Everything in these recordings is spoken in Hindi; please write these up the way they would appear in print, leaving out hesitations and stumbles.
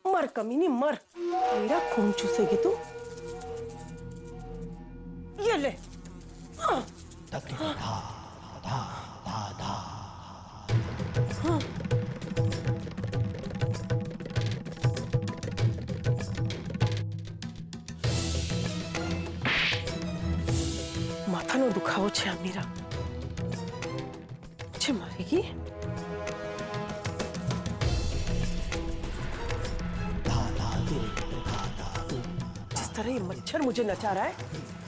मर कमीनी मर, मेरा खून चूसेगी तू। ये ले। माथा नो दुखावो छे आ मीरा, मुझे मारेगी। जिस तरह ये मच्छर मुझे नचा रहा है,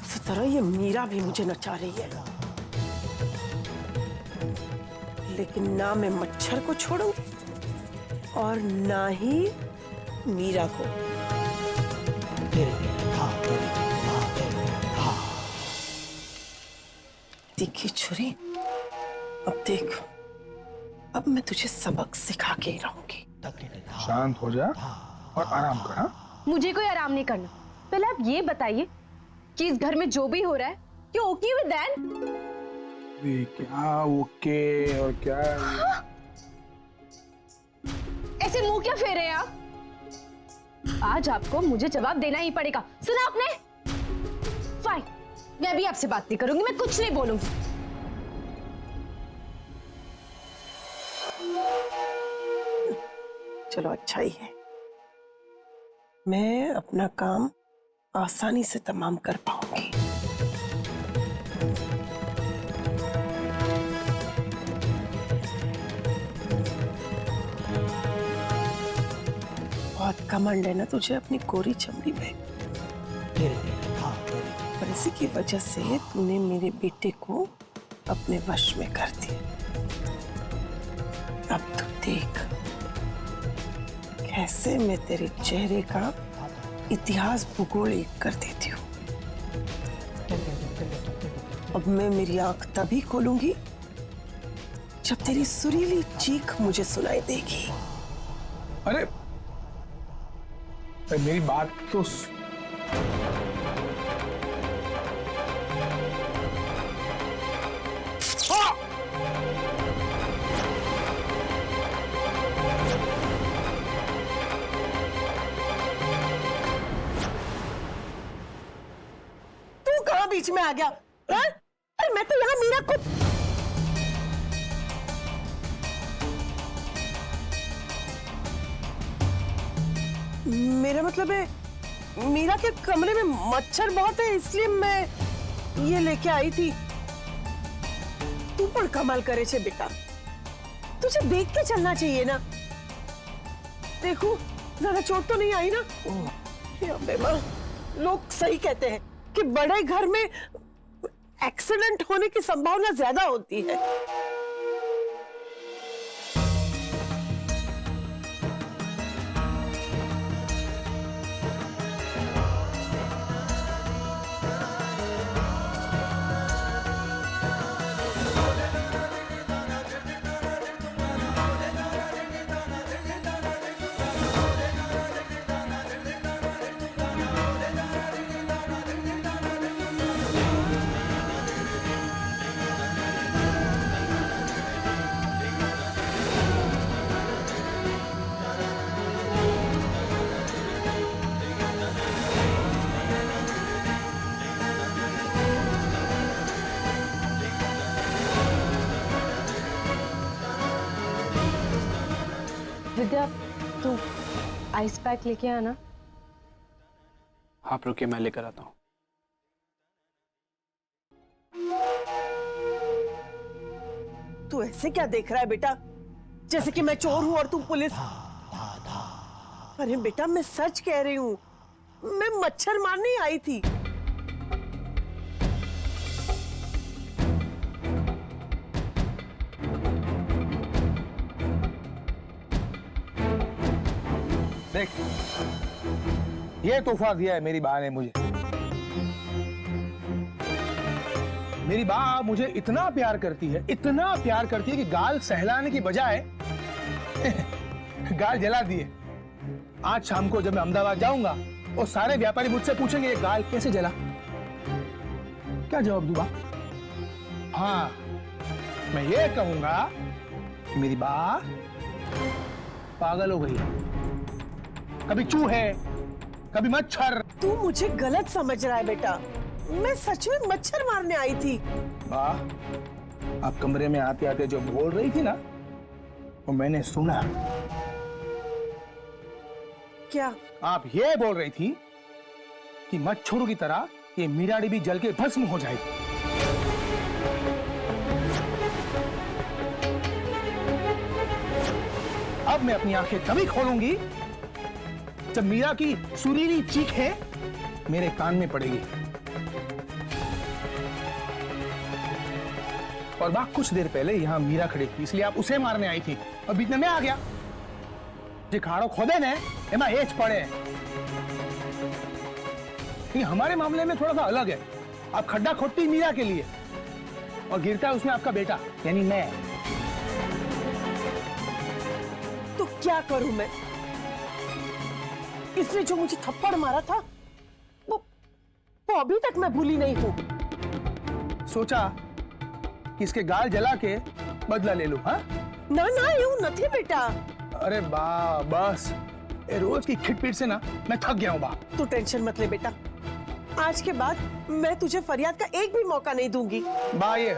उसी तरह ये मीरा भी मुझे नचा रही है। लेकिन ना मैं मच्छर को छोड़ूंगी और ना ही मीरा को। तीखी छुरी, अब देख, अब मैं तुझे सबक सिखा के ही रहूंगी। शांत हो जा और आराम कर। हाँ? मुझे कोई आराम नहीं करना। पहले आप ये बताइए कि इस घर में जो भी हो रहा है, क्या ओके विद दैट? क्या ओके और क्या? ऐसे मुंह क्या फेर रहे हैं आप? आज आपको मुझे जवाब देना ही पड़ेगा। सुना आपने? फाइन, मैं भी आपसे बात नहीं करूंगी, मैं कुछ नहीं बोलूंगी। चलो अच्छा ही है, मैं अपना काम आसानी से तमाम कर पाऊंगी। बहुत घमंड है ना तुझे अपनी कोरी चमड़ी में, और इसी की वजह से तूने मेरे बेटे को अपने वश में कर दिया। अब तू देख कैसे मैं तेरे चेहरे का इतिहास भूगोल एक कर देती हूँ। अब मैं मेरी आंख तभी खोलूंगी जब तेरी सुरीली चीख मुझे सुनाई देगी। अरे मेरी बात तो तू कहाँ बीच में आ गया? हाँ? अरे मैं तो यहाँ मीरा को मेरा मतलब है मीरा के कमरे में मच्छर बहुत है, इसलिए मैं ये लेके आई थी। तू पण कमाल करे छे बेटा, तुझे देख के चलना चाहिए ना। देखो ज्यादा चोट तो नहीं आई ना? हे अम्बे मां, लोग सही कहते हैं कि बड़े घर में एक्सीडेंट होने की संभावना ज्यादा होती है। विद्या, तू आइस पैक लेके आना। आप रुकिए, मैं लेकर आता हूँ। तू ऐसे क्या देख रहा है बेटा, जैसे कि मैं चोर हूं और तू पुलिस? अरे बेटा मैं सच कह रही हूँ, मैं मच्छर मारने आई थी। देख, ये तोहफा दिया है मेरी बा ने मुझे। मेरी बा मुझे इतना प्यार करती है, इतना प्यार करती है कि गाल सहलाने की बजाय गाल जला दिए। आज शाम को जब मैं अहमदाबाद जाऊंगा और सारे व्यापारी मुझसे पूछेंगे ये गाल कैसे जला, क्या जवाब दूंगा? हाँ, मैं ये कहूंगा कि मेरी बा पागल हो गई है। कभी चूहे, कभी मच्छर। तू मुझे गलत समझ रहा है बेटा, मैं सच में मच्छर मारने आई थी। वाह, आप कमरे में आते आते जो बोल रही थी ना, वो मैंने सुना। क्या? आप ये बोल रही थी कि मच्छरों की तरह ये मीराड़ी भी जल के भस्म हो जाएगी। अब मैं अपनी आंखें तभी खोलूंगी जब मीरा की सुरीली चीखें मेरे कान में पड़ेगी। और वह कुछ देर पहले यहां मीरा खड़ी थी, इसलिए आप उसे मारने आई थी और बीच में मैं आ गया। जे खाड़ो खोदे ने एमा हेच पड़े। लेकिन हमारे मामले में थोड़ा सा अलग है। आप खड्डा खोदती मीरा के लिए और गिरता है उसमें आपका बेटा यानी मैं। तो क्या करूं मैं? इसने जो मुझे थप्पड़ मारा था वो अभी तक मैं भूली नहीं हूं। सोचा कि इसके गाल जला के बदला ले लूं। हाँ ना ना, यूं नहीं बेटा। अरे बस ये रोज की खिटपीट से ना मैं थक गया हूं बा। तू टेंशन मत ले बेटा, आज के बाद मैं तुझे फरियाद का एक भी मौका नहीं दूंगी। बा ये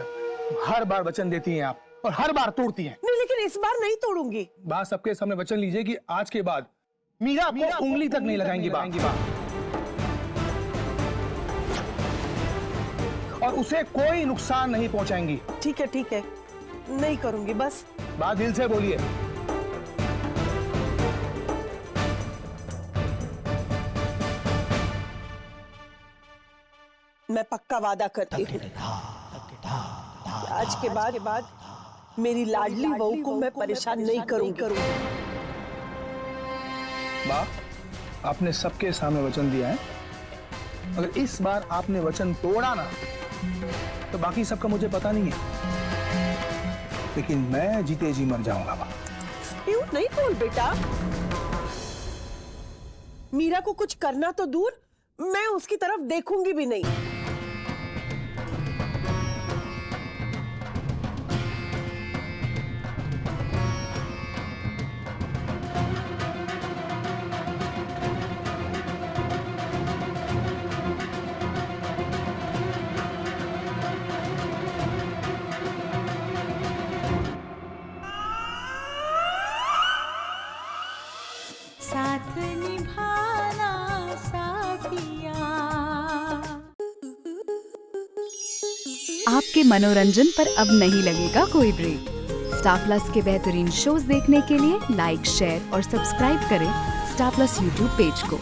हर बार वचन देती हैं आप और हर बार तोड़ती हैं। नहीं, लेकिन इस बार नहीं तोड़ूंगी। बा सबके सामने वचन लीजिए कि आज के बाद मीरा को उंगली तक नहीं लगाएंगी बा। और उसे कोई नुकसान नहीं पहुंचाएंगी। ठीक है, नहीं करूंगी बस। बात दिल से बोलिए। मैं पक्का वादा करती हूँ, आज के बाद मेरी लाडली बहू को मैं परेशान नहीं करूंगी। बा, आपने सबके सामने वचन दिया है। अगर इस बार आपने वचन तोड़ा ना तो बाकी सबका मुझे पता नहीं है, लेकिन मैं जीते जी मर जाऊंगा। बा यूं नहीं बोल बेटा। मीरा को कुछ करना तो दूर, मैं उसकी तरफ देखूंगी भी नहीं। साथ निभाना साथिया। आपके मनोरंजन पर अब नहीं लगेगा कोई ब्रेक। स्टार प्लस के बेहतरीन शोज देखने के लिए लाइक, शेयर और सब्सक्राइब करें स्टार प्लस यूट्यूब पेज को।